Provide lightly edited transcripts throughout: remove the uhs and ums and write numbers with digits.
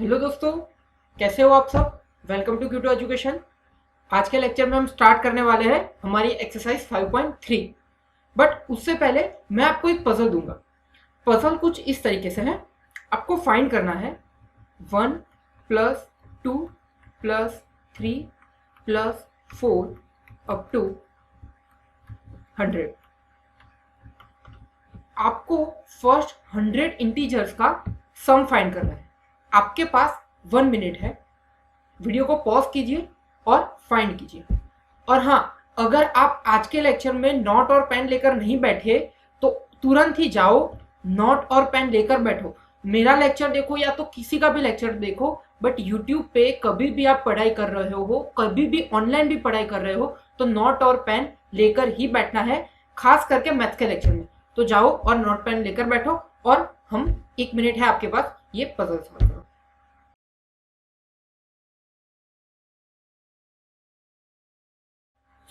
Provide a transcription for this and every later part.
Hello दोस्तों, कैसे हो आप सब। वेलकम टू क्यूटो एजुकेशन। आज के लेक्चर में हम स्टार्ट करने वाले हैं हमारी एक्सरसाइज 5.3। बट उससे पहले मैं आपको एक पजल दूंगा। पजल कुछ इस तरीके से है। आपको फाइंड करना है 1 + 2 + 3 + 4 अप टू 100। आपको फर्स्ट 100 इंटीजर्स का सम फाइंड करना है। आपके पास 1 मिनट है। वीडियो को पॉज कीजिए और फाइंड कीजिए। और हाँ, अगर आप आज के लेक्चर में नोट और पेन लेकर नहीं बैठे तो तुरंत ही जाओ, नोट और पेन लेकर बैठो। मेरा लेक्चर देखो या तो किसी का भी लेक्चर देखो, बट यूट्यूब पे कभी भी आप पढ़ाई कर रहे हो, कभी भी ऑनलाइन भी पढ़ाई कर रहे हो, तो नोट और पेन लेकर ही बैठना है, खास करके मैथ के लेक्चर में। तो जाओ और नोट पेन लेकर बैठो और हम 1 मिनट है आपके पास, ये पजल सॉल्व करो।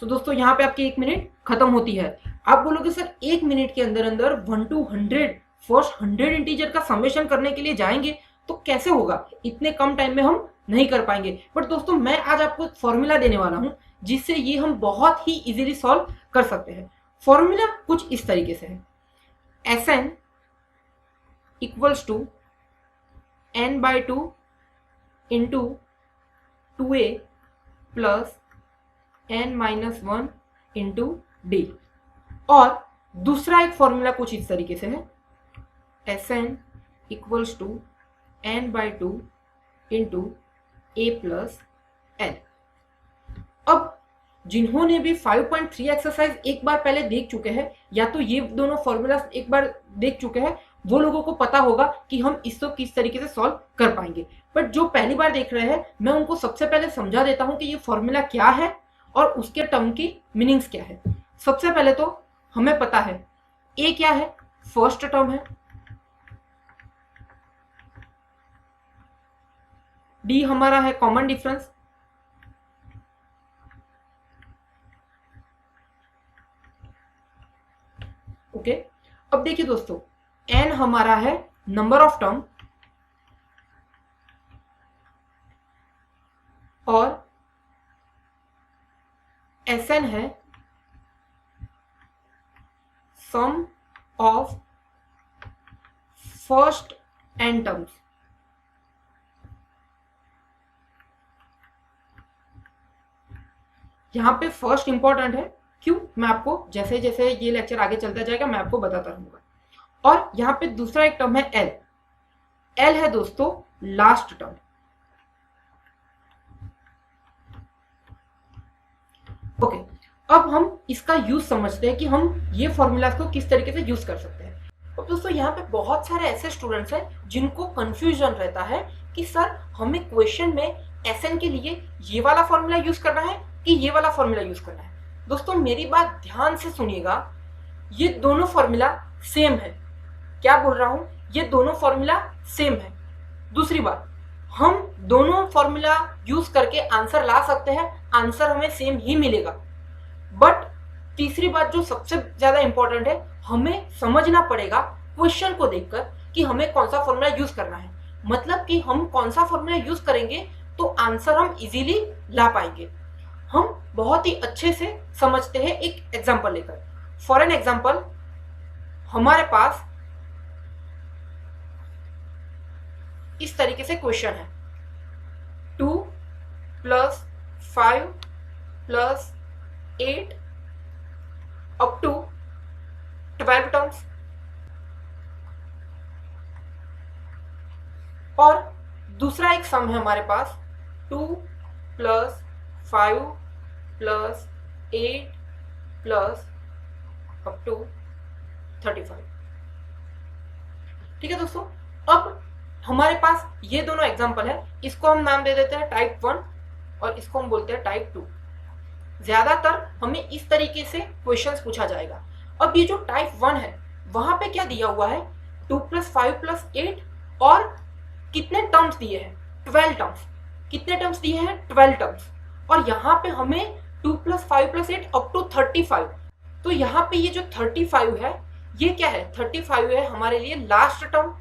तो दोस्तों यहाँ पे आपकी 1 मिनट खत्म होती है। आप बोलोगे सर 1 मिनट के अंदर अंदर 1 to 100 फर्स्ट 100 इंटीजर का समेशन करने के लिए जाएंगे तो कैसे होगा। इतने कम टाइम में हम नहीं कर पाएंगे। बट दोस्तों मैं आज आपको एक फॉर्मूला देने वाला हूं जिससे ये हम बहुत ही इजीली सॉल्व कर सकते हैं। फॉर्मूला कुछ इस तरीके से है, Sn = n/2 into 2a plus n-1 into D. और दूसरा एक फॉर्मूला कुछ इस तरीके से है, Sn = n/2 into a plus n। अब जिन्होंने भी 5.3 एक्सरसाइज एक बार पहले देख चुके हैं या तो ये दोनों फॉर्मूला एक बार देख चुके हैं, वो लोगों को पता होगा कि हम इसको किस तरीके से सॉल्व कर पाएंगे। बट जो पहली बार देख रहे हैं, मैं उनको सबसे पहले समझा देता हूं कि ये फॉर्मूला क्या है और उसके टर्म की मीनिंग्स क्या है। सबसे पहले तो हमें पता है ए क्या है, फर्स्ट टर्म है, डी हमारा है कॉमन डिफरेंस, ओके। अब देखिए दोस्तों, एन हमारा है नंबर ऑफ टर्म और Sn है सम ऑफ फर्स्ट n टर्म्स। यहां पे फर्स्ट इंपॉर्टेंट है, क्यों, मैं आपको जैसे जैसे ये लेक्चर आगे चलता जाएगा मैं आपको बताता रहूंगा। और यहां पे दूसरा एक टर्म है l। l है दोस्तों लास्ट टर्म, ओके। अब हम इसका यूज समझते हैं कि हम ये फॉर्मूला को किस तरीके से यूज कर सकते हैं। अब दोस्तों यहाँ पे बहुत सारे ऐसे स्टूडेंट्स हैं जिनको कंफ्यूजन रहता है कि सर हमें क्वेश्चन में Sn के लिए ये वाला फॉर्मूला यूज करना है कि ये वाला फॉर्मूला यूज करना है। दोस्तों मेरी बात ध्यान से सुनिएगा, ये दोनों फॉर्मूला सेम है। क्या बोल रहा हूं, ये दोनों फॉर्मूला सेम है। दूसरी बात, हम दोनों फॉर्मूला यूज करके आंसर ला सकते हैं, आंसर हमें सेम ही मिलेगा। बट तीसरी बात जो सबसे ज्यादा इंपॉर्टेंट है, हमें समझना पड़ेगा क्वेश्चन को देखकर कि हमें कौन सा फॉर्मूला यूज करना है। मतलब कि हम कौन सा फॉर्मूला यूज करेंगे तो आंसर हम इजीली ला पाएंगे। हम बहुत ही अच्छे से समझते हैं एक एग्जांपल लेकर। फॉर एन एग्जांपल, हमारे पास इस तरीके से क्वेश्चन है, 2 + 5 + 8 अप टू 12 टर्म्स। और दूसरा एक सम है हमारे पास, 2 + 5 + 8 + अप टू 35। ठीक है दोस्तों, अब हमारे पास ये दोनों एग्जांपल है। इसको हम नाम दे देते हैं टाइप 1 और इसको हम बोलते हैं टाइप 2। ज्यादातर हमें इस तरीके से क्वेश्चंस पूछा जाएगा। अब ये जो टाइप 1 है वहां पे क्या दिया हुआ है, 2 + 5 + 8 और कितने टर्म्स दिए हैं, 12 टर्म्स। कितने टर्म्स दिए हैं, 12 टर्म्स। और यहाँ पे हमें 2 + 5 + 8 अप टू 35। तो यहाँ पे ये जो 35 है, ये क्या है, 35 है हमारे लिए लास्ट टर्म।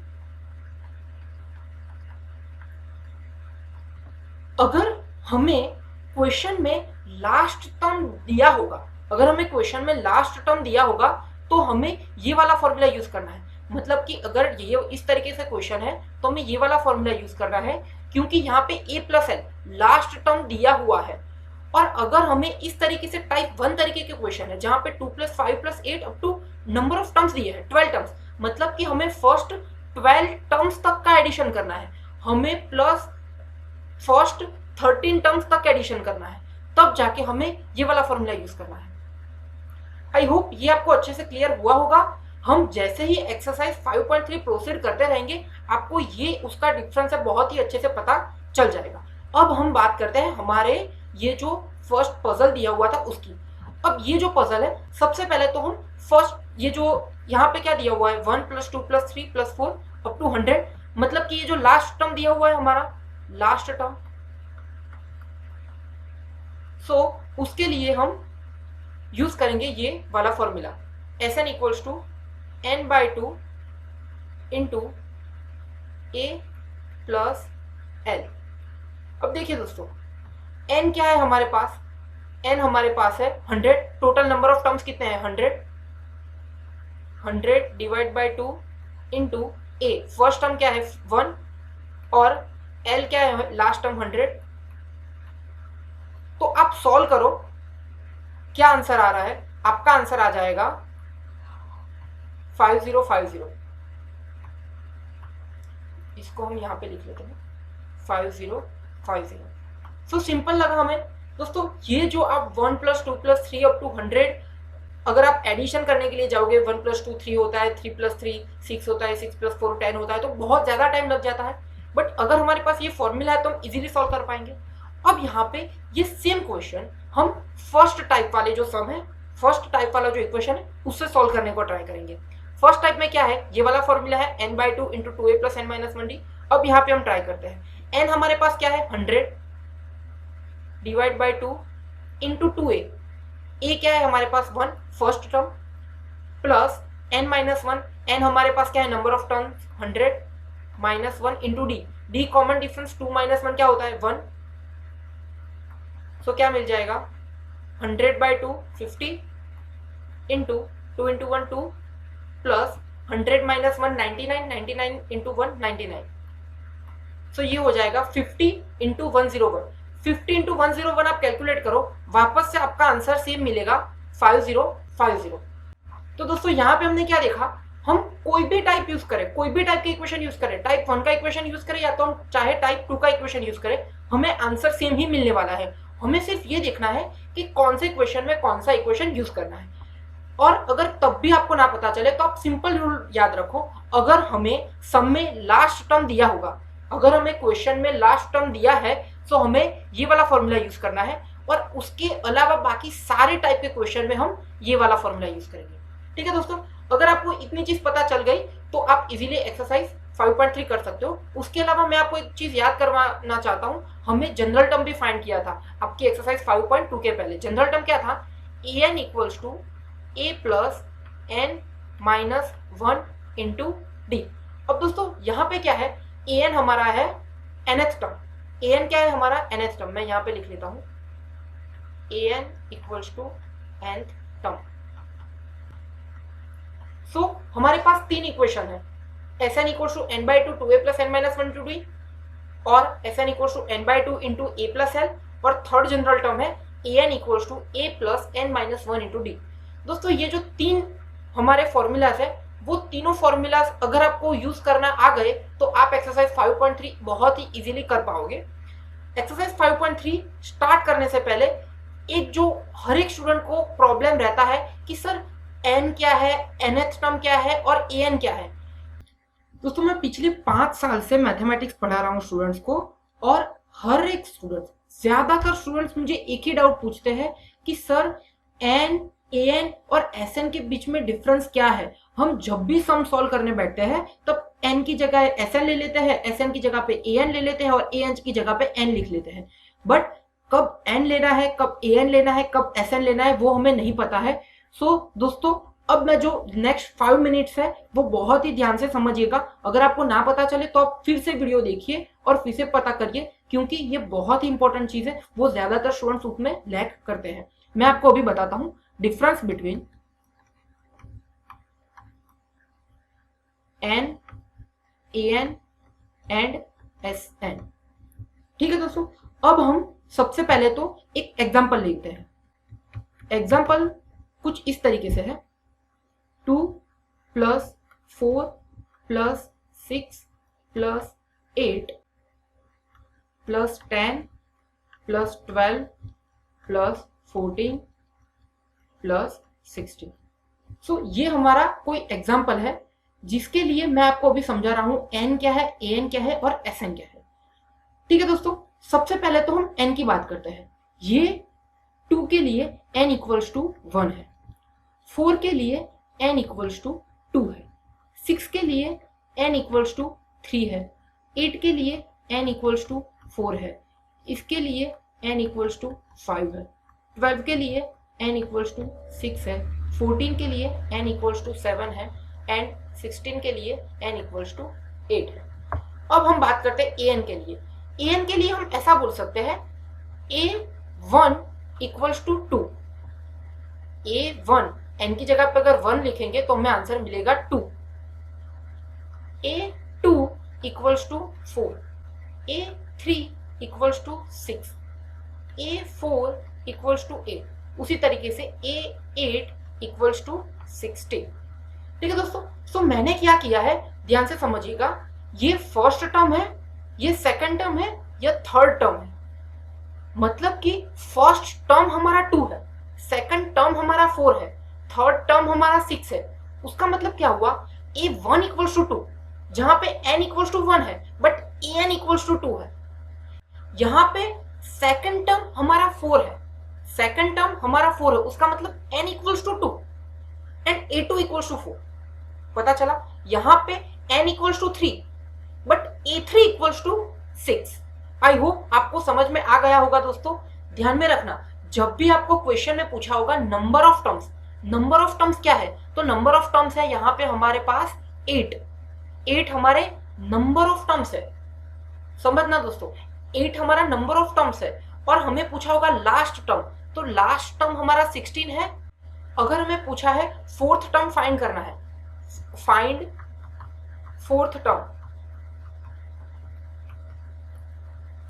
अगर हमें क्वेश्चन में लास्ट टर्म दिया होगा, अगर हमें क्वेश्चन में लास्ट टर्म दिया होगा तो हमें ये वाला फॉर्मूला यूज करना है। मतलब कि अगर ये इस तरीके से क्वेश्चन है तो हमें ये वाला फॉर्मूला यूज करना है, क्योंकि यहाँ पे a plus L last term दिया हुआ है। और अगर हमें इस तरीके से टाइप 1 तरीके के क्वेश्चन है जहां पे 2 + 5 + 8 up to number of terms दिए हैं 12 टर्म्स, मतलब कि हमें फर्स्ट 12 टर्म्स तक का एडिशन करना है, हमें प्लस फर्स्ट 13 टर्म्स तक एडिशन करना है, तब जाके हमें ये वाला फॉर्मूला यूज करना है। आई होप ये आपको अच्छे से क्लियर हुआ होगा। हम जैसे ही एक्सरसाइज 5.3 प्रोसीड करते रहेंगे आपको ये उसका डिफरेंस है बहुत ही अच्छे से पता चल जाएगा। अब हम बात करते हैं हमारे ये जो फर्स्ट पजल दिया हुआ था उसकी। अब ये जो पजल है सबसे पहले तो हम फर्स्ट ये जो यहाँ पे क्या दिया हुआ है 1 + 2 + 3 + 4 अप टू 100, मतलब कि ये जो लास्ट टर्म दिया हुआ है हमारा लास्ट टर्म, सो उसके लिए हम यूज करेंगे ये वाला formula Sn = n/2 into a plus l। अब देखिए दोस्तों n क्या है हमारे पास, n हमारे पास है 100, टोटल नंबर ऑफ टर्म्स कितने हैं 100 divide by 2 into a, first term क्या है 1 और l क्या है लास्ट टर्म 100। तो आप सॉल्व करो, क्या आंसर आ रहा है, आपका आंसर आ जाएगा 5050। इसको हम यहाँ पे लिख लेते हैं 5050। सो सिंपल लगा हमें दोस्तों। ये जो आप 1 + 2 + 3 अप टू 100 अगर आप एडिशन करने के लिए जाओगे 1 + 2 3 होता है, 3 + 3 6 होता है, 6 + 4 10 होता है, तो बहुत ज़्यादा टाइम लग जाता है। बट अगर हमारे पास ये फॉर्मूला है तो हम इजीली सॉल्व कर पाएंगे। अब यहाँ पे ये सेम क्वेश्चन हम फर्स्ट टाइप वाले जो सम है, फर्स्ट टाइप वाला जो इक्वेशन है उससे सॉल्व करने को ट्राई करेंगे। फर्स्ट टाइप में क्या है, ये वाला फॉर्मूला है n/2 into 2a + n - 1d। अब यहाँ पे हम ट्राई करते हैं, n हमारे पास क्या है 100 divide by 2 into 2a, a क्या है हमारे पास 1 first term plus n - 1, n हमारे पास क्या है number of terms 100 minus 1 into d, d common difference 2 - 1 क्या होता है 1। सो क्या मिल जाएगा 100/2 50 इंटू 2 इंटू 1 2 प्लस 100 - 1 99, 99 इंटू 1 99। सो ये हो जाएगा 50 इंटू 101। 50 इंटू 101 आप कैलकुलेट करो, वापस से आपका आंसर सेम मिलेगा 5050। तो दोस्तों यहाँ पे हमने क्या देखा, हम कोई भी टाइप यूज करें, कोई भी टाइप का इक्वेशन यूज करें, टाइप 1 का इक्वेशन यूज करें या तो हम चाहे टाइप 2 का इक्वेशन यूज करें, हमें आंसर सेम ही मिलने वाला है। हमें सिर्फ ये देखना है कि कौन से इक्वेशन में कौन सा इक्वेशन यूज करना है। और अगर तब भी आपको ना पता चले तो आप सिंपल रूल याद रखो, अगर हमें सम में लास्ट टर्म दिया होगा, अगर हमें क्वेश्चन में लास्ट टर्म दिया है तो हमें ये वाला फॉर्मूला यूज करना है, और उसके अलावा बाकी सारे टाइप के क्वेश्चन में हम ये वाला फॉर्मूला यूज करेंगे। ठीक है दोस्तों, अगर आपको इतनी चीज पता चल गई तो आप इजीली एक्सरसाइज 5.3 कर सकते हो। उसके अलावा मैं आपको एक चीज याद करवाना चाहता हूँ, हमने जनरल टर्म भी फाइंड किया था आपकी एक्सरसाइज 5.2 के पहले। जनरल टर्म क्या था, an = a + n - 1 into d। अब दोस्तों यहाँ पे क्या है, an हमारा है nth टर्म, an क्या है हमारा nth टर्म, मैं यहाँ पे लिख लेता हूँ an = nth टर्म। सो हमारे पास 3 इक्वेशन है, Sn = n/2 2a + n - 1 × d और Sn = n/2 into a + l, और थर्ड जनरल टर्म है an = a + n - 1 × d। दोस्तों ये जो 3 हमारे फॉर्मूलाज है, वो तीनों फॉर्मूलाज अगर आपको यूज करना आ गए तो आप एक्सरसाइज 5.3 बहुत ही इजीली कर पाओगे। एक्सरसाइज 5.3 स्टार्ट करने से पहले एक जो हर एक स्टूडेंट को प्रॉब्लम रहता है कि सर n क्या है, nth टर्म क्या है और an क्या है। दोस्तों मैं पिछले 5 साल से मैथमेटिक्स पढ़ा रहा हूँ स्टूडेंट्स को, और हर एक स्टूडेंट, ज्यादातर स्टूडेंट्स मुझे एक ही डाउट पूछते हैं कि सर n, an और sn के बीच में डिफरेंस क्या है। हम जब भी सम सॉल्व करने बैठते हैं तब n की जगह sn ले लेते हैं, sn की जगह पे an ले लेते हैं और an की जगह पे n लिख लेते हैं, बट कब n लेना है, कब an लेना है, कब sn लेना है, वो हमें नहीं पता है। सो दोस्तों अब मैं जो नेक्स्ट 5 मिनट्स है वो बहुत ही ध्यान से समझिएगा। अगर आपको ना पता चले तो आप फिर से वीडियो देखिए और फिर से पता करिए क्योंकि ये बहुत ही इंपॉर्टेंट चीज है, वो ज्यादातर स्टूडेंट्स उसमें लैक करते हैं। मैं आपको अभी बताता हूं difference between n, a n and s n. ठीक है दोस्तों, अब हम सबसे पहले तो एक एग्जाम्पल लेते हैं। एग्जाम्पल कुछ इस तरीके से है, 2 + 4 + 6 + 8 + 10 + 12 + 14 + 16। सो ये हमारा कोई एग्जाम्पल है जिसके लिए मैं आपको अभी समझा रहा हूं एन क्या है, ए एन क्या है और एस एन क्या है। ठीक है दोस्तों, सबसे पहले तो हम एन की बात करते हैं। ये 2 के लिए n = 1 है, 4 के लिए n = 2 है, 6 के लिए n = 3 है, 8 के लिए n = 4 है, इसके लिए n = 5 है, 12 के लिए n = 6 है, 14 के लिए n = 7 है एंड 16 के लिए n = 8 है। अब हम बात करते हैं an के लिए। an के लिए हम ऐसा बोल सकते हैं a1 = 2। a1 n की जगह पे अगर 1 लिखेंगे तो हमें आंसर मिलेगा 2। a2 = 4, a3 = 6, a4 = 8, उसी तरीके से a8 = 16। ठीक है दोस्तों, सो मैंने क्या किया है ध्यान से समझिएगा, ये फर्स्ट टर्म है, ये सेकंड टर्म है, ये थर्ड टर्म है। मतलब कि फर्स्ट टर्म हमारा 2 है, सेकंड टर्म हमारा 4 है, थर्ड टर्म हमारा 6 है। उसका मतलब क्या हुआ, a1 = 2 जहां पे n = 1 है बट an = 2 है। यहाँ पे सेकंड टर्म हमारा 4 है, सेकंड टर्म हमारा 4 है, उसका मतलब n = 2 एंड a2 = 4। पता चला, यहाँ पे n = 3 but a3 = 6। I hope आपको समझ में आ गया होगा दोस्तों। ध्यान में रखना, जब भी आपको क्वेश्चन में पूछा होगा number of terms, number of terms क्या है, तो नंबर ऑफ टर्म्स है यहाँ पे हमारे पास 8 हमारे नंबर ऑफ टर्म्स है। समझना दोस्तों, 8 हमारा नंबर ऑफ टर्म्स है और हमें पूछा होगा लास्ट टर्म, तो लास्ट टर्म हमारा 16 है। अगर हमें पूछा है फोर्थ टर्म फाइंड करना है, फाइंड फोर्थ टर्म,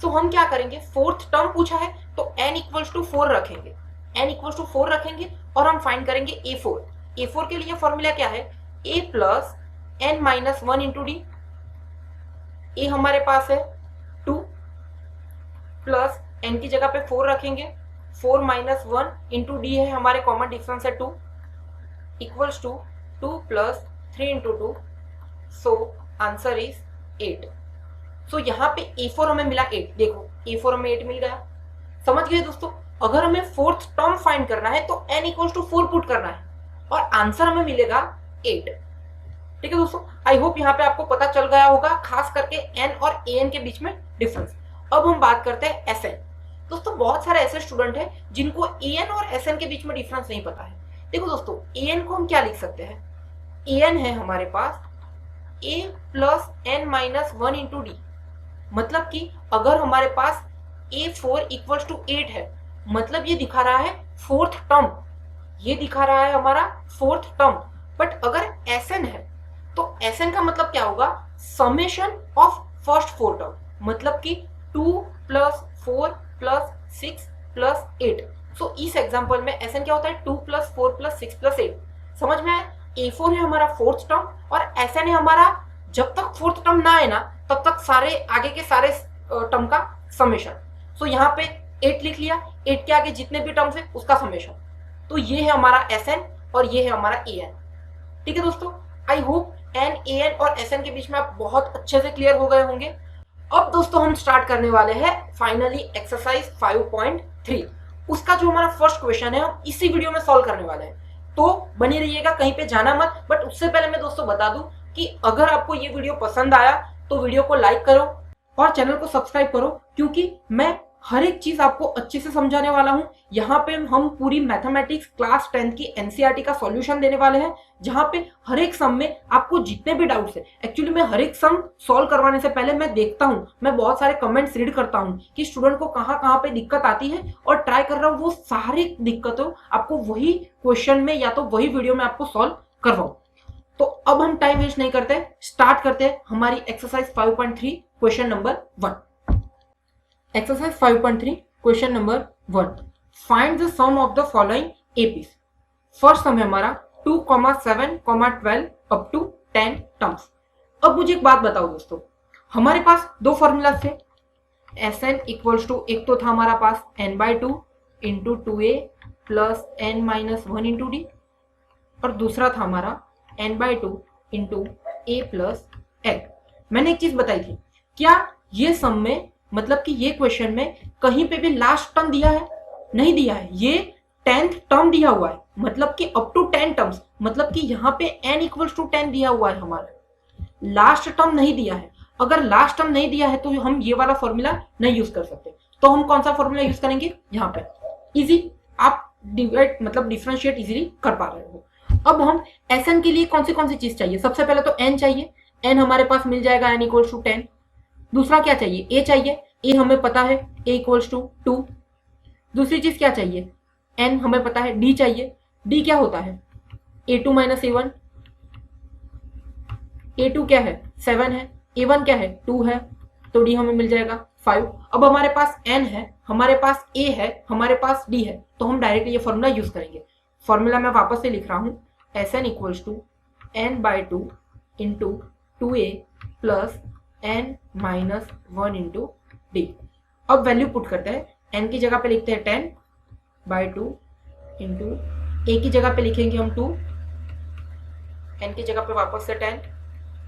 तो हम क्या करेंगे, फोर्थ टर्म पूछा है तो n = 4 रखेंगे, n = 4 रखेंगे और हम फाइंड करेंगे a4। a4 के लिए फॉर्मूला क्या है, a + n - 1 × d। a हमारे पास है 2 प्लस n की जगह पे 4 रखेंगे, 4 - 1 × d है हमारे कॉमन डिफरेंस है 2 equals to 2 + 3 × 2, so answer is 8। So यहाँ पे a4 हमें मिला 8, देखो a4 हमें 8 मिल गया। समझ गए दोस्तों, अगर हमें फोर्थ टर्म फाइंड करना है तो n = 4 पुट करना है और आंसर हमें मिलेगा 8। ठीक है दोस्तों, आई होप यहाँ पे आपको पता चल गया होगा खास करके n और an के बीच में डिफरेंस। अब हम बात करते हैं sn। दोस्तों बहुत सारे ऐसे स्टूडेंट हैं जिनको an और sn के बीच में डिफरेंस नहीं पता है। देखो दोस्तों, an को हम क्या लिख सकते हैं, an है हमारे पास a + n - 1 × d। मतलब कि अगर हमारे पास a4 = 8 है, मतलब ये दिखा रहा है फोर्थ टर्म, ये दिखा रहा है हमारा फोर्थ टर्म। बट अगर sn है तो sn का मतलब क्या होगा, समेशन ऑफ फर्स्ट 4 टर्म, मतलब कि 2 + 4 + 6 + 8। सो इस एग्जांपल में sn क्या होता है, 2 + 4 + 6 + 8। समझ में आया, a4 है हमारा फोर्थ टर्म और sn है हमारा, जब तक फोर्थ टर्म ना आए ना तब तक सारे आगे के सारे टर्म का समेशन। सो यहाँ पे 8 लिख लिया, 8 के आगे जितने भी टर्म्स है उसका समेशन। तो ये है हमारा sn और ये है हमारा an। ठीक है दोस्तों, आई होप n, an और sn के बीच में आप बहुत अच्छे से क्लियर हो गए होंगे। अब दोस्तों हम स्टार्ट करने वाले हैं फाइनली एक्सरसाइज 5.3। उसका जो हमारा फर्स्ट क्वेश्चन है हम इसी वीडियो में सॉल्व करने वाले हैं, तो बने रहिएगा, कहीं पे जाना मत। बट उससे पहले मैं दोस्तों बता दूं कि अगर आपको ये वीडियो पसंद आया तो वीडियो को लाइक करो और चैनल को सब्सक्राइब करो, क्योंकि मैं हर एक चीज आपको अच्छे से समझाने वाला हूं। यहाँ पे हम पूरी मैथमेटिक्स क्लास 10 की एनसीईआरटी का सॉल्यूशन देने वाले हैं, जहां पे हर एक सम में आपको जितने भी डाउट्स है, एक्चुअली मैं हर एक सम सॉल्व करवाने से पहले मैं देखता हूं, मैं बहुत सारे कमेंट्स रीड करता हूं कि स्टूडेंट को कहाँ कहाँ पे दिक्कत आती है, और ट्राई कर रहा हूँ वो सारी दिक्कतों आपको वही क्वेश्चन में या तो वही वीडियो में आपको सॉल्व करवाऊं। तो अब हम टाइम वेस्ट नहीं करते, स्टार्ट करते हैं हमारी exercise 5.3 question number 1। Exercise 5.3 question number 1, find the sum of the following APs. First sum है हमारा 2,7,12 अप टू 10 टर्म्स। अब मुझे एक बात बताओ दोस्तों, हमारे पास दो फॉर्मूला थे, एस एन इक्वल्स टू, एक तो था हमारा पास n/2 into 2a plus n-1 into D, और दूसरा था हमारा n/2 into a plus n। मैंने एक चीज बताई थी, क्या ये सम में मतलब कि ये क्वेश्चन में कहीं पे भी लास्ट टर्म दिया है? नहीं दिया है, ये 10th टर्म दिया हुआ है, मतलब कि अप टू 10 टर्म्स, मतलब कि यहाँ पे n इक्वल्स टू 10 दिया हुआ है हमारा, लास्ट टर्म नहीं दिया है। अगर लास्ट टर्म नहीं दिया है तो हम ये वाला फॉर्मूला नहीं यूज कर सकते, तो हम कौन सा फॉर्मूला यूज करेंगे? यहाँ पे इजी, आप डिवाइड मतलब डिफरेंशिएट इजीली कर पा रहे हो। अब हम Sn के लिए कौन सी चीज चाहिए? सबसे पहले तो n चाहिए, n हमारे पास मिल जाएगा n इक्वल्स टू 10। दूसरा क्या चाहिए? a चाहिए, a हमें पता है a इक्वल्स टू 2। दूसरी चीज क्या चाहिए? n हमें पता है, d चाहिए, d क्या होता है? a2 माइनस a1, a2 क्या है? 7 है, a1 क्या है? 2 है, तो d हमें मिल जाएगा 5। अब हमारे पास n है, हमारे पास a है, हमारे पास d है, तो हम डायरेक्ट ये फॉर्मूला यूज करेंगे। फॉर्मूला मैं वापस से लिख रहा हूँ, Sn equals to n/2 into 2a plus n-1 into D. अब वैल्यू पुट करते हैं, n की जगह पे लिखते हैं 10/2 इंटू a की जगह पे लिखेंगे हम 2, n की जगह पे वापस से 10,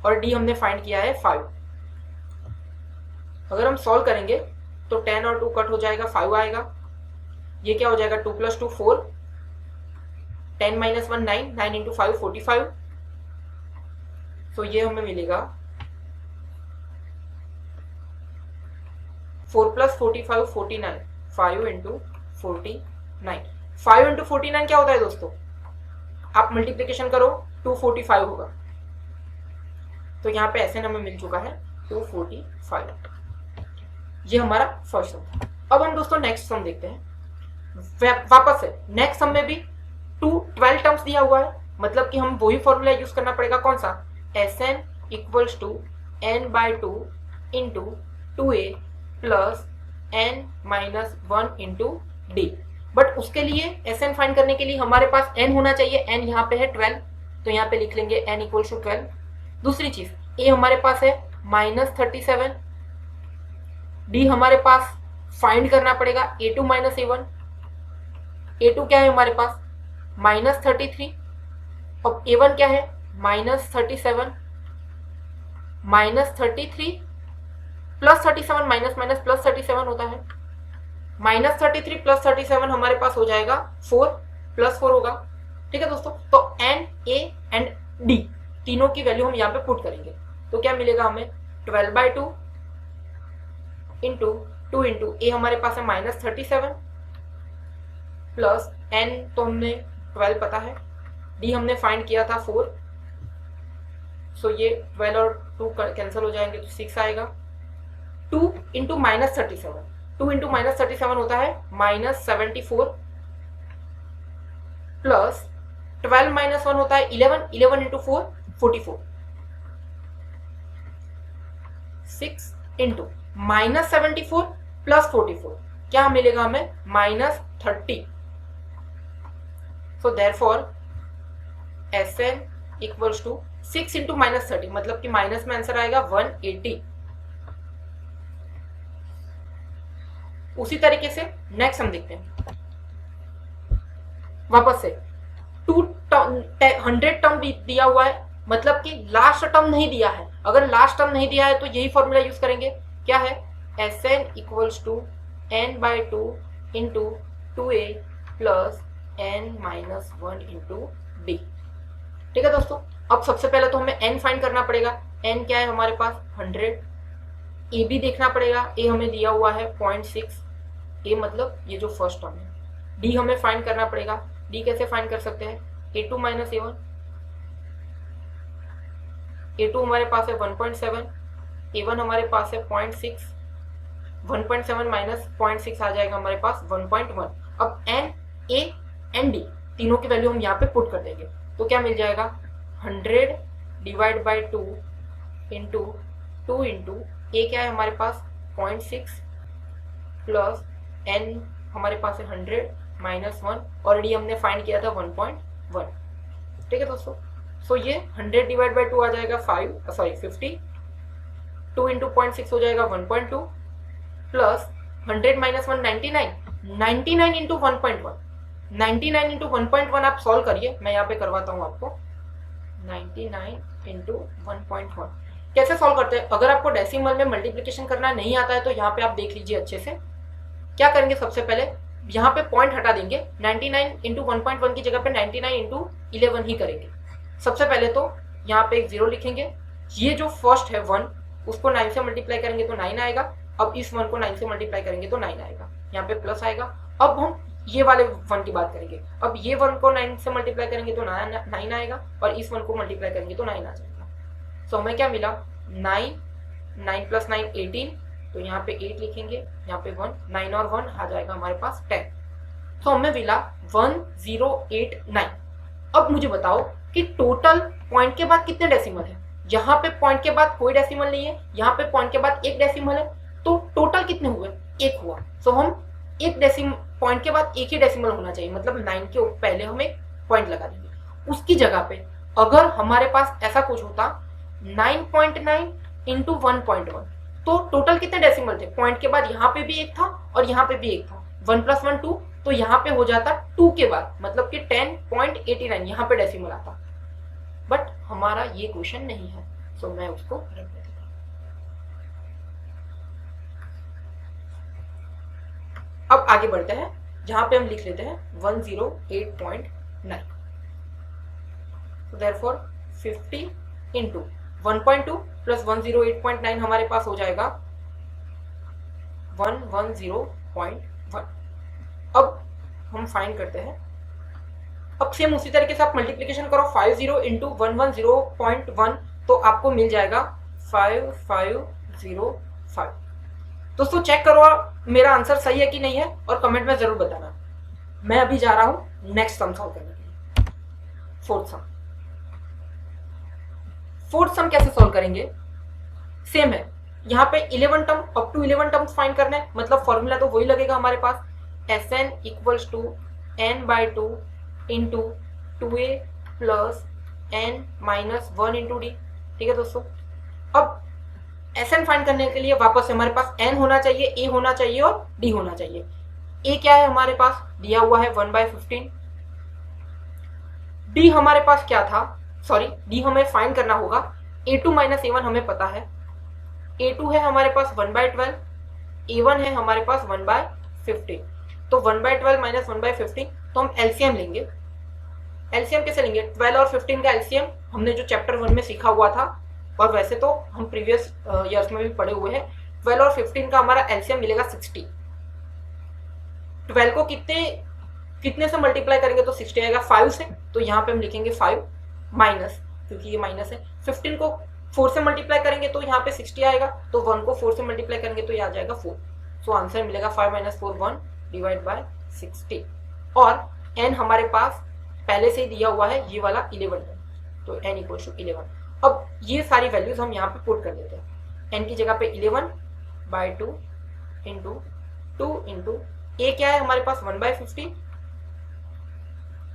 और d हमने फाइंड किया है 5। अगर हम सॉल्व करेंगे तो 10 और 2 कट हो जाएगा, 5 आएगा। ये क्या हो जाएगा? 2 + 2 4, 10 - 1 9, 9 इंटू 5 45। तो ये हमें मिलेगा 4 + 45 49, 5 इंटू 49। 5 इंटू 49 क्या होता है दोस्तों? आप मल्टीप्लीकेशन करो, 245 होगा। तो यहाँ पे ऐसे हमें मिल चुका है 245। ये हमारा फर्स्ट सम था। अब हम दोस्तों नेक्स्ट सम देखते हैं। वापस से नेक्स्ट सम में भी 12 टर्म्स दिया हुआ है, मतलब कि हम वही फॉर्मूला यूज करना पड़ेगा। कौन सा? Sn equals to n/2 into 2a plus n-1 into D. But उसके लिए Sn फाइंड करने के लिए हमारे पास n होना चाहिए, n यहाँ पे है 12, तो यहाँ पे लिख लेंगे n इक्वल्स टू 12। दूसरी चीज a हमारे पास है -37, d हमारे पास फाइंड करना पड़ेगा a2 माइनस a1। a2 क्या है हमारे पास? -33, और a1 क्या है? -37। -33 प्लस 37 माइनस माइनस प्लस 37 होता है। -33 प्लस 37 हमारे पास हो जाएगा 4 + 4 होगा। ठीक है दोस्तों, तो n, a एंड d तीनों की वैल्यू हम यहाँ पे पुट करेंगे, तो क्या मिलेगा हमें? 12/2 इंटू 2 इंटू a हमारे पास है -37 प्लस n तो हमने 12 पता है, d हमने फाइंड किया था 4, सो ये 12 और 2 कैंसिल हो जाएंगे तो 6 आएगा। 2 इंटू -37, 2 इंटू -37 होता है -74 प्लस 12 - 1 होता है 11, 11 इंटू 4 44, 6 इंटू -74 प्लस 44 क्या मिलेगा हमें? -30। So therefore Sn equals to 6 into -30, मतलब कि माइनस में आंसर आएगा 180। उसी तरीके से नेक्स्ट हम देखते हैं। वापस से 100 टर्म दिया हुआ है, मतलब कि लास्ट टर्म नहीं दिया है। अगर लास्ट टर्म नहीं दिया है तो यही फॉर्मूला यूज करेंगे। क्या है? Sn equals to n/2 into 2a plus n-1 into d। ठीक है दोस्तों, अब सबसे पहले तो हमें n फाइंड करना पड़ेगा। n क्या है हमारे पास? 100। a भी देखना पड़ेगा, a हमें दिया हुआ है 0.6, ए मतलब ये जो फर्स्ट टर्म है। डी हमें फाइंड करना पड़ेगा। डी कैसे फाइंड कर सकते हैं? a2 माइनस a1, a2 हमारे पास है 1.7, a1 हमारे पास है 0.6, 1.7 माइनस 0.6 आ जाएगा हमारे पास 1.1। अब एन, ए एंड डी तीनों की वैल्यू हम यहाँ पे पुट कर देंगे तो क्या मिल जाएगा? 100 डिवाइड बाई 2 इंटू 2 इंटू ए क्या है हमारे पास 0.6 प्लस एन हमारे पास है 100 माइनस 1 और डी हमने फाइंड किया था 1.1। ठीक है दोस्तों, सो ये 100 डिवाइड बाई 2 आ जाएगा 50, 2 इंटू 0.6 हो जाएगा 1.2 प्लस 100 माइनस 1 99 इंटू 1.1, 99 इंटू 1.1 आप सॉल्व करिए, मैं यहाँ पे करवाता हूँ आपको। 99 इंटू 1.1 कैसे सॉल्व करते हैं? अगर आपको डेसिमल में मल्टीप्लिकेशन करना नहीं आता है तो यहाँ पे आप देख लीजिए अच्छे से। क्या करेंगे? सबसे पहले यहाँ पे पॉइंट हटा देंगे, 99 इंटू 1.1 की जगह पे 99 इंटू 11 ही करेंगे। सबसे पहले तो यहाँ पे एक 0 लिखेंगे, ये जो फर्स्ट है 1 उसको 9 से मल्टीप्लाई करेंगे तो 9 आएगा। अब इस 1 को 9 से मल्टीप्लाई करेंगे तो 9 आएगा, यहाँ पे प्लस आएगा। अब हम ये वाले 1 की बात करेंगे, अब ये 1 को 9 से मल्टीप्लाई करेंगे तो 9 आएगा और इस 1 को मल्टीप्लाई करेंगे तो 9 आ जाएगा। सो हमें क्या मिला? 9 प्लस 9 18, तो यहाँ पे 8 लिखेंगे, यहाँ पे 1, 9 और 1 आ जाएगा हमारे पास 10। तो हमें मिला 1089। अब मुझे बताओ कि टोटल पॉइंट के बाद कितने डेसिमल है? यहाँ पे पॉइंट के बाद कोई डेसिमल नहीं है, यहाँ पे पॉइंट के बाद एक डेसिमल है, तो टोटल कितने हुए? एक हुआ। सो हम एक पॉइंट के बाद एक ही डेसिमल होना चाहिए, मतलब 9 के पहले हम एक पॉइंट लगा देंगे। उसकी जगह पे अगर हमारे पास ऐसा कुछ होता 9.9 इंटू 1.1, तो टोटल कितने डेसिमल थे? पॉइंट के बाद यहाँ पे भी एक था और यहाँ पे भी एक था, 1 प्लस 1 2, तो यहाँ पे हो जाता 2 के बाद, मतलब कि 10.89 यहाँ पे डेसिमल आता। बट हमारा ये क्वेश्चन नहीं है, तो मैं उसको रख देता हूँ। अब आगे बढ़ते हैं, जहां पे हम लिख लेते हैं 108.9। देयरफॉर 50 इंटू 1.2 प्लस 108.9 हमारे पास हो जाएगा 110.1। अब हम फाइंड करते हैं। अब सेम उसी तरीके से आप मल्टीप्लिकेशन करो, 50 इंटू 110.1 तो आपको मिल जाएगा 5505। दोस्तों चेक करो मेरा आंसर सही है कि नहीं है और कमेंट में जरूर बताना। मैं अभी जा रहा हूं नेक्स्ट सम सॉल्व करने के लिए। फोर्थ सम कैसे सॉल्व करेंगे? सेम है, यहाँ पे 11 term up to 11 terms find करना है, मतलब फॉर्मूला तो वही लगेगा हमारे पास, Sn equals to n/2 into 2a plus n minus 1 into D. ठीक है दोस्तों, अब Sn फाइंड करने के लिए वापस से हमारे पास n होना चाहिए, a होना चाहिए और d होना चाहिए। a क्या है हमारे पास? दिया हुआ है 1/15। d हमारे पास क्या था? सॉरी, d हमें फाइंड करना होगा। a2 माइनस a1 हमें पता है, a2 है हमारे पास 1/12, a1 है हमारे पास 1/15। तो 1/12 माइनस 1/15, तो हम एलसीएम लेंगे। एलसीएम कैसे लेंगे? 12 और 15 का एलसीएम हमने जो चैप्टर 1 में सीखा हुआ था, और वैसे तो हम प्रीवियस ईयर्स में भी पढ़े हुए हैं। 12 और 15 का हमारा एलसीएम मिलेगा 60। 12 को कितने से मल्टीप्लाई करेंगे तो 60 आएगा? 5 से, तो यहाँ पे हम लिखेंगे 5 माइनस, क्योंकि ये माइनस है। 15 को 4 से मल्टीप्लाई करेंगे तो यहाँ पे 60 आएगा, तो 1 को 4 से मल्टीप्लाई करेंगे तो ये आ जाएगा 4। सो आंसर मिलेगा 5 माइनस 4 1 डिवाइड बाय 60। और n हमारे पास पहले से ही दिया हुआ है, ये वाला 11 है, तो n इक्वल टू 11। अब ये सारी वैल्यूज हम यहाँ पे पुट कर देते हैं। n की जगह पे 11/2 इंटू 2 इंटू a क्या है हमारे पास 1/15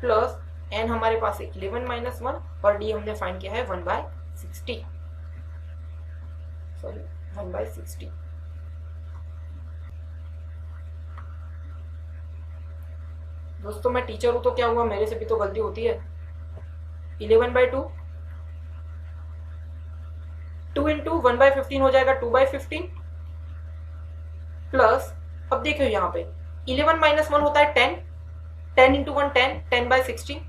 प्लस n हमारे पास है 11 माइनस 1 और d हमने फाइंड किया है 1/60, सॉरी 1/60। दोस्तों मैं टीचर हूं तो क्या हुआ, मेरे से भी तो गलती होती है। 11/2, 2 इंटू 1/15 हो जाएगा 2/15 प्लस, अब देखियो यहाँ पे 11 माइनस 1 होता है 10, 10 इंटू 1 10, 10/60,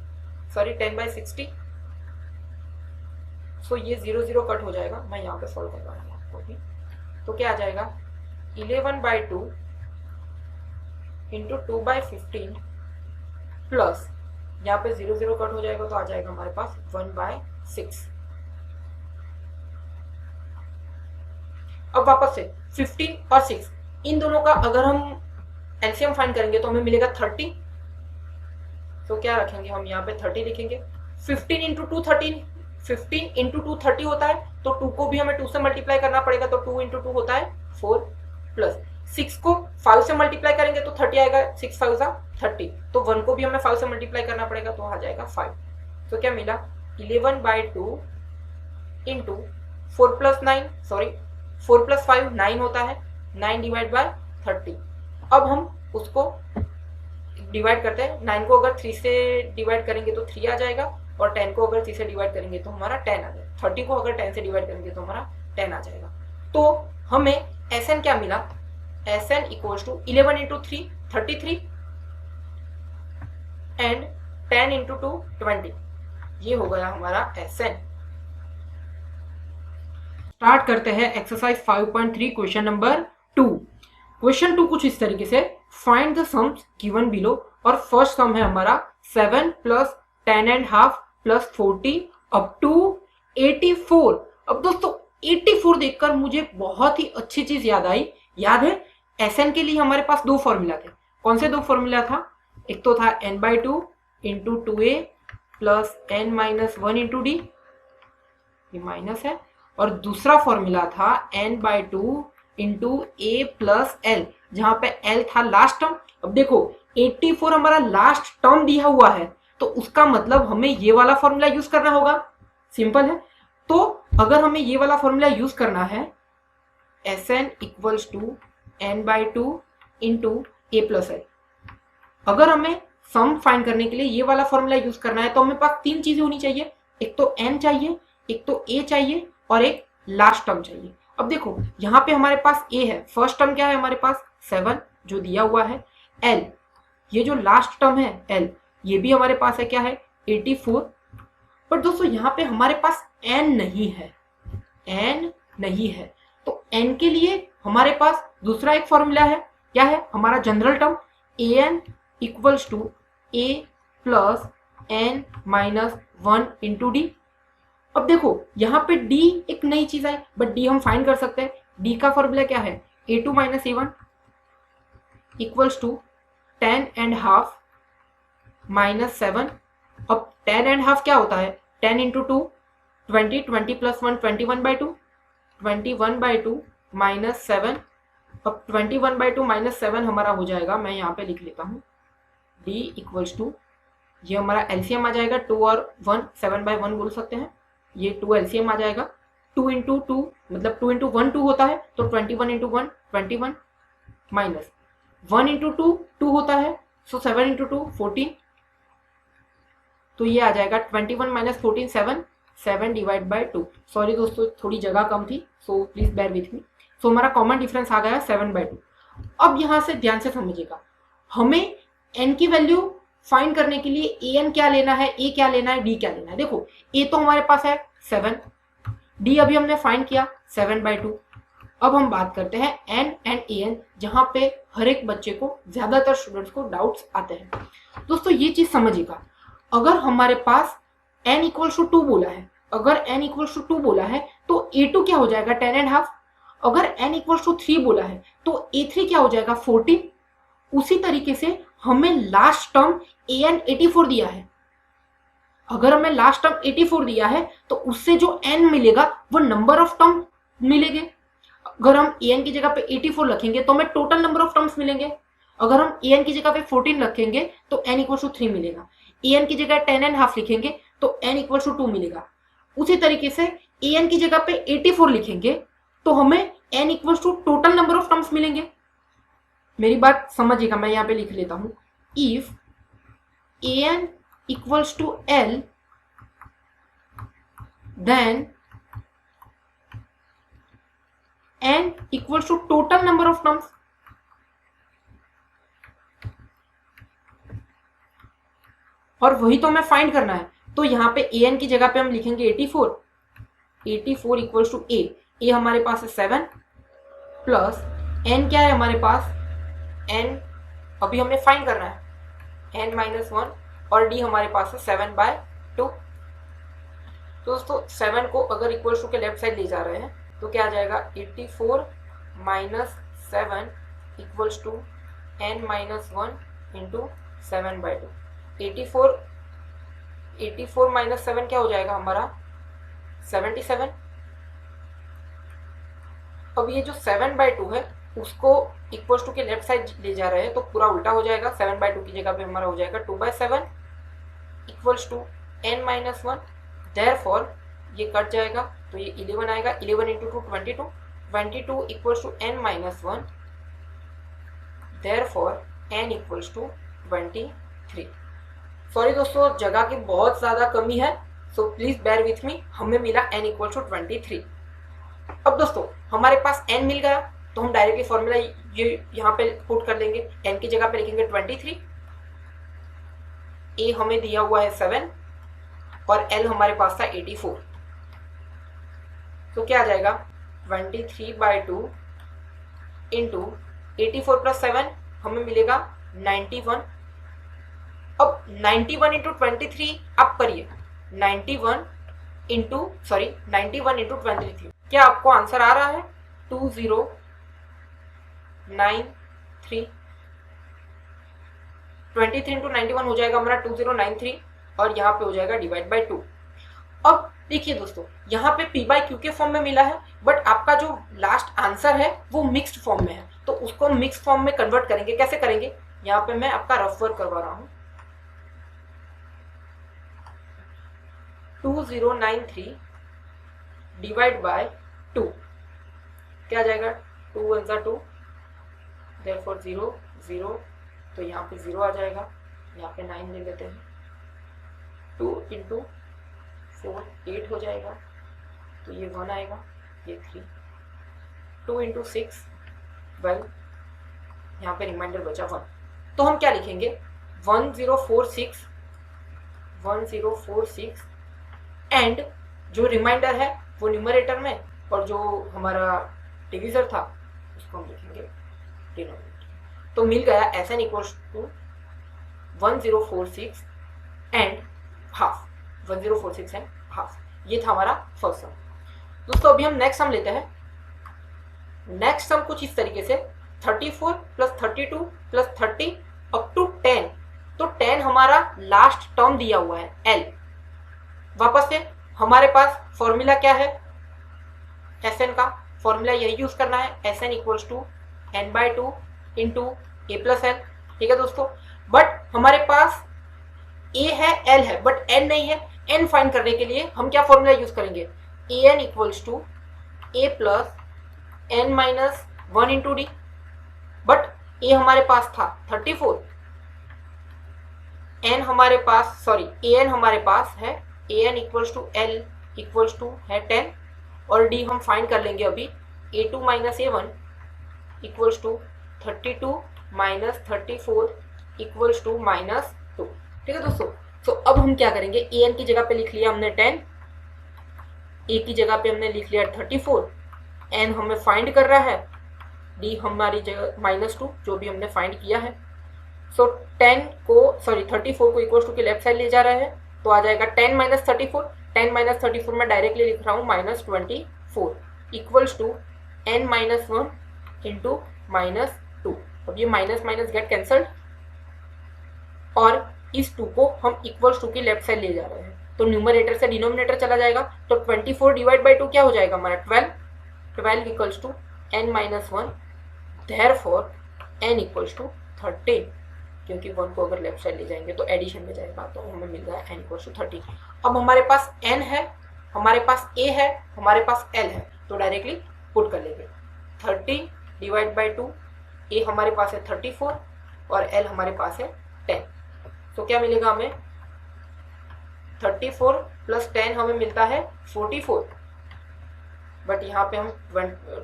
सॉरी 10/60। सो ये 0 0 कट हो जाएगा, मैं यहाँ पे सॉल्व करवा रहा हूँ आपको भी। तो क्या आ जाएगा 11/2 इंटू 2/15 प्लस यहाँ पे 0 0 कट हो जाएगा तो आ जाएगा हमारे पास 1/6। अब वापस से 15 और 6 इन दोनों का अगर हम एलसीएम फाइंड करेंगे तो हमें मिलेगा 30। तो क्या रखेंगे हम यहाँ पे 30 लिखेंगे। 15 इंटू 2 13, 15 इंटू 2 30 होता है, तो 2 को भी हमें 2 से मल्टीप्लाई करना पड़ेगा, तो 2 इंटू 2 होता है 4 प्लस 6 को 5 से मल्टीप्लाई करेंगे तो 30 आएगा, 6 5 30, तो 1 को भी हमें 5 से मल्टीप्लाई करना पड़ेगा तो आ जाएगा 5। तो क्या मिला 11/2 इंटू 4 प्लस 9 सॉरी 4 प्लस 5 9 होता है, 9 डिवाइड बाय 30। अब हम उसको डिवाइड करते हैं, 9 को अगर 3 से डिवाइड करेंगे तो 3 आ जाएगा, और 10 को अगर 3 से डिवाइड करेंगे तो हमारा 10 आ जाएगा, 30 को अगर 10 से डिवाइड करेंगे तो हमारा 10 आ जाएगा। तो हमें एस क्या मिला, S N equals to 11 into 3 33 and 10 into 2 20। ये हो गया हमारा एस एन। स्टार्ट करते हैं एक्सरसाइज 5.3 क्वेश्चन नंबर 2। क्वेश्चन 2 कुछ इस तरीके से, find the sums given below, और फर्स्ट सम है हमारा 7 प्लस 10.5 प्लस 40 अप टू 84। अब दोस्तों 84 देखकर मुझे बहुत ही अच्छी चीज याद आई। याद है एसएन के लिए हमारे पास दो फॉर्मूला थे। कौन से दो फॉर्मूला था, एक तो था n/2 into 2a plus n-1 into D, ये माइनस है, और दूसरा फॉर्मूला था n/2 into a plus L, जहां पे l था लास्ट टर्म। अब देखो 84 हमारा लास्ट टर्म दिया हुआ है, तो उसका मतलब हमें ये वाला फॉर्मूला यूज करना होगा। सिंपल है। तो अगर हमें ये वाला फॉर्मूला यूज करना है, Sn equals to n/2 into a plus L, अगर हमें सम फाइंड करने के लिए ये वाला फॉर्मूला यूज करना है तो हमें पास तीन चीजें होनी चाहिए, एक तो n चाहिए, एक तो a चाहिए, और एक लास्ट टर्म चाहिए। अब देखो यहाँ पे हमारे पास a है, फर्स्ट टर्म क्या है हमारे पास 7 जो दिया हुआ है, l ये जो लास्ट टर्म है l ये भी हमारे पास है, क्या है 84। पर दोस्तों यहाँ पे हमारे पास n नहीं है, n नहीं है, तो n के लिए हमारे पास दूसरा एक फॉर्मूला है, क्या है हमारा general term an equals to a plus n-1 into D. अब देखो यहाँ पे d एक नई चीज है, बट d हम फाइंड कर सकते हैं। d का फॉर्मूला क्या है, a2 minus a1 equals to 10.5 minus 7। अब 10.5 क्या होता है, 10 इंटू 2 20, 20 प्लस 1 21/2, 21/2 माइनस 7। अब 21/2 माइनस 7 हमारा हो जाएगा, मैं यहाँ पे लिख लेता हूँ, d इक्वल्स टू, ये हमारा एलसीएम आ जाएगा 2 और 1 7/1 बोल सकते हैं, ये 2 एलसीएम आ जाएगा, 2 इंटू 2 मतलब 2 इंटू 1 2 होता है, तो 21 इंटू 1 21 माइनस 1 इंटू 2 2 होता है, सो 7 इंटू 2 14, तो ये आ जाएगा 21 माइनस 14 7 डिवाइड बाई 2। सॉरी दोस्तों थोड़ी जगह कम थी, so please bear with me. So हमारा कॉमन डिफरेंस आ गया 7/2। अब यहाँ से ध्यान से समझिएगा, हमें n की वैल्यू फाइंड करने के लिए an क्या लेना है, a क्या लेना है, d क्या लेना है। देखो a तो हमारे पास है 7, d अभी हमने फाइंड किया 7/2। अब हम बात करते हैं n एंड an, जहां पे हर एक बच्चे को, ज्यादातर स्टूडेंट्स को डाउट्स आते हैं। दोस्तों ये चीज समझिएगा, अगर हमारे पास n इक्वल्स टू 2 बोला है, अगर n इक्वल्स टू 2 बोला है तो a2 क्या हो जाएगा 10.5, अगर n इक्वल्स टू 3 बोला है तो a3 क्या हो जाएगा 14। उसी तरीके से हमें लास्ट टर्म an 84 दिया है, अगर हमें लास्ट टर्म 84 दिया है तो उससे जो n मिलेगा वो नंबर ऑफ टर्म मिलेंगे। अगर हम an की जगह पे 84 रखेंगे तो हमें टोटल नंबर ऑफ टर्म्स मिलेंगे। अगर हम an की जगह पे 14 रखेंगे तो n इक्वल टू 3 मिलेगा, an की जगह 10.5 लिखेंगे तो n इक्वल टू 2 मिलेगा। उसी तरीके से an की जगह पे 84 लिखेंगे तो हमें n equal to total number of terms मिलेंगे। मेरी बात समझिएगा, मैं यहाँ पे लिख लेता हूं, if an equals to l then n equals to total number of terms. और वही तो हमें फाइंड करना है, तो यहाँ पे an की जगह पे हम लिखेंगे 84 इक्वल्स टू a हमारे पास है 7 प्लस n क्या है हमारे पास, n अभी हमें फाइंड करना है n-1 और d हमारे पास है 7/2। तो दोस्तों 7 को अगर इक्वल टू के लेफ्ट साइड ले जा रहे हैं तो क्या आ जाएगा 84 minus 7 equals to n-1 into 7/2। 84 minus 7 क्या हो जाएगा हमारा 77। अब ये जो 7/2 है उसको इक्वल्स टू के लेफ्ट साइड ले जा रहे हैं तो पूरा उल्टा हो जाएगा। 7/2 की जगह पे हमारा हो जाएगा 2/7 इक्वल्स टू n-1। देयरफॉर ये कट जाएगा तो ये 11 आएगा। 11 into 2 22, 22 equals to n-1। Therefore n equals to 23। Sorry दोस्तों, जगह की बहुत ज़्यादा कमी है, so please bear with me. हमें मिला n इक्वल्स टू 23। अब दोस्तों हमारे पास n मिल गया तो हम डायरेक्टली फॉर्मूला ये यहाँ पे पुट कर देंगे। n की जगह पे लिखेंगे 23, a हमें दिया हुआ है 7 और l हमारे पास था 84। तो क्या आ जाएगा 23/2 इंटू 84 प्लस 7 हमें मिलेगा 91। अब 91 इंटू 23 आप करिए 91 इंटू 23। क्या आपको आंसर आ रहा है 2093। 23 इंटू 91 हो जाएगा हमारा 2093 और यहाँ पे हो जाएगा डिवाइड बाई 2। अब देखिए दोस्तों यहाँ पे p बाई क्यू के फॉर्म में मिला है बट आपका जो लास्ट आंसर है वो मिक्स्ड फॉर्म में है तो उसको मिक्स्ड फॉर्म में कन्वर्ट करेंगे। कैसे करेंगे, यहाँ पे मैं आपका रफ वर्क करवा रहा हूँ। 2093 डिवाइड बाय 2 क्या आ जाएगा 2 1 2, देयरफॉर 0 0, तो यहाँ पे 0 आ जाएगा। यहाँ पे 9 ले लेते हैं। 2 इंटू 4 8 हो जाएगा तो ये 1 आएगा, ये 3। 2 इंटू 6 12, यहाँ पे रिमाइंडर बचा 1। तो हम क्या लिखेंगे 1046 एंड जो रिमाइंडर है वो न्यूमरेटर में और जो हमारा डिविजर था उसको हम लिखेंगे डिनोमिनेटर। तो मिल गया SN equals to 1046 and half. 1046 and half, ये था हमारा फर्स्ट सम। दोस्तों अभी हम नेक्स्ट सम लेते हैं। नेक्स्ट सम कुछ इस तरीके से 34 प्लस 32 प्लस 30 अप टू 10। तो 10 हमारा लास्ट टर्म दिया हुआ है L। वापस से हमारे पास फॉर्मूला क्या है SN का, फॉर्मूला यही यूज करना है SN equals to n/2 into a plus L. ठीक है दोस्तों, बट हमारे पास a है l है बट n नहीं है। n फाइंड करने के लिए हम क्या फॉर्मूला यूज करेंगे an equals to a plus n-1 into D. But a हमारे पास था 34, n हमारे पास an हमारे पास है an equals to l equals to है 10 और d हम फाइंड कर लेंगे अभी a2 minus a1 equals to 32 minus 34 equals to minus 2। ठीक है दोस्तों, तो अब हम क्या करेंगे an की जगह पे लिख लिया हमने 10, a की जगह पे हमने लिख लिया 34, n हमें फाइंड कर रहा है, d हमारी जगह -2 जो भी हमने फाइंड किया है। सो 34 को इक्वल्स टू के लेफ्ट साइड ले जा रहे हैं तो आ जाएगा 10 माइनस 34। 10 माइनस 34 मैं डायरेक्टली लिख रहा हूँ -24 इक्वल्स टू n-1 इंटू -2। अब ये माइनस माइनस गेट कैंसल्ड और इस 2 को हम इक्वल्स टू की लेफ्ट साइड ले जा रहे हैं तो न्यूमरेटर से डिनोमिनेटर चला जाएगा। तो 24 डिवाइड बाई 2 क्या हो जाएगा हमारा 12 equals to n-1। Therefore n equals to 13, क्योंकि 1 को अगर लेफ्ट साइड ले जाएंगे तो एडिशन में जाएगा तो हमें मिल रहा है n इक्वल्स टू 13। अब हमारे पास n है, हमारे पास a है, हमारे पास l है तो डायरेक्टली पुट कर लेंगे 13 डिवाइड बाई 2। a हमारे पास है 34 और l हमारे पास है 10। तो क्या मिलेगा हमें 34 प्लस 10 हमें मिलता है 44, बट यहाँ पे हम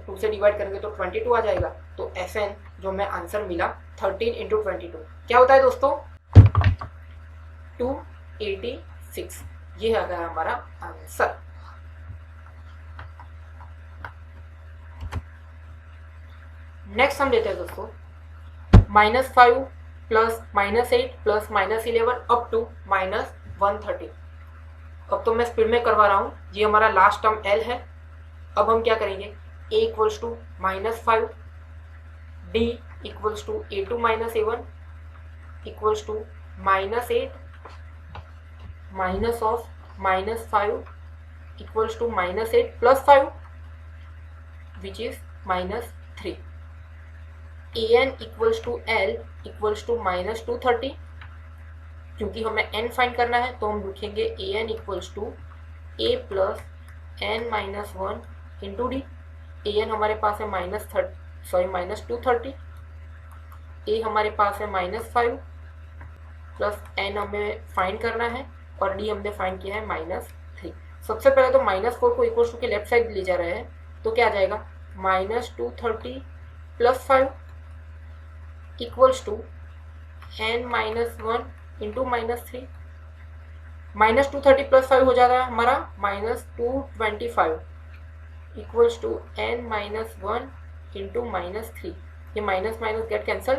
2 से डिवाइड करेंगे तो 22 आ जाएगा। तो SN जो हमें आंसर मिला 13 इंटू 22 क्या होता है दोस्तों 286। ये है हमारा आंसर। नेक्स्ट हम लेते हैं दोस्तों -5 प्लस -8 प्लस -11 अप टू -130। अब तो मैं स्पीड में करवा रहा हूँ। ये हमारा लास्ट टर्म L है। अब हम क्या करेंगे, A equals to -5, D equals to A2 -A1 equals to -8 minus of -5 equals to -8 plus 5 which is -3। an equals to L equals to -230। क्योंकि हमें n फाइंड करना है तो हम लिखेंगे an equals to a plus n-1 into D. an हमारे पास है -230, a हमारे पास है -5 प्लस n हमें फाइंड करना है और d हमने फाइंड किया है -3। सबसे पहले तो -4 को इक्वल्स टू के लेफ्ट साइड ले जा रहे हैं, तो क्या आ जाएगा -230 plus 5 equals to n-1 into -3। -230 plus 5 हो जाता है हमारा -225 इक्वल्स टू n-1 इंटू -3। ये माइनस माइनस गेट कैंसल,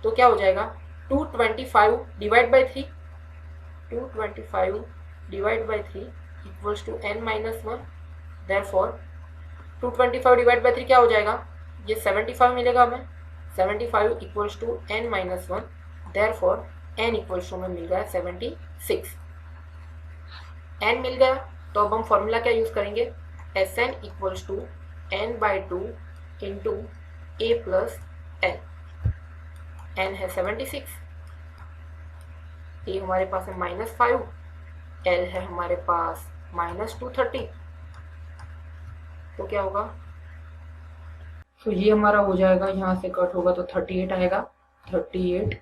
तो क्या हो जाएगा 225 divide by 3, 225 divide by 3 equals to n-1। Therefore 225 divide by 3 क्या हो जाएगा, ये 75 मिलेगा हमें। 75 equals to n-1, therefore n equals to में मिल गया 76। n मिल गया तो अब हम फॉर्मूला क्या यूज करेंगे, Sn equals to n/2 into a plus n। n है 76, a हमारे पास है -5, l है हमारे पास -230, तो क्या होगा, तो ये हमारा हो जाएगा, यहाँ से कट होगा तो 38 आएगा। 38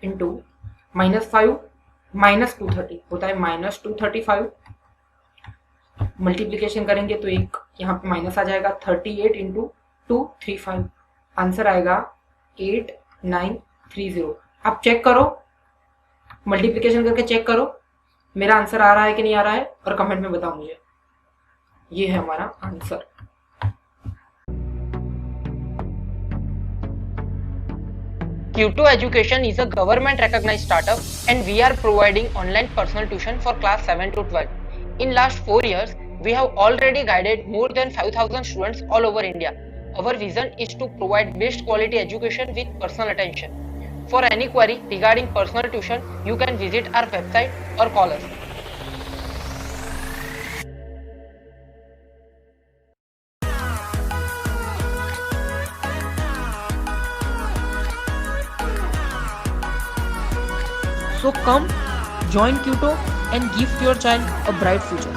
इंटू -5 -230 होता है -235। मल्टीप्लीकेशन करेंगे तो एक यहाँ पे माइनस आ जाएगा। 38 इंटू 235 आंसर आएगा 8930। आप चेक करो, मल्टीप्लीकेशन करके चेक करो मेरा आंसर आ रहा है कि नहीं आ रहा है और कमेंट में बताओ मुझे। ये है हमारा answer. Q2 Education is a government recognized startup and we are providing online personal tuition for class 7 to 12. In last 4 years, we have already guided more than 5,000 students all over India. Our vision is to provide best quality education with personal attention. For any query regarding personal tuition, you can visit our website or call us. So come, join Q2 and give your child a bright future.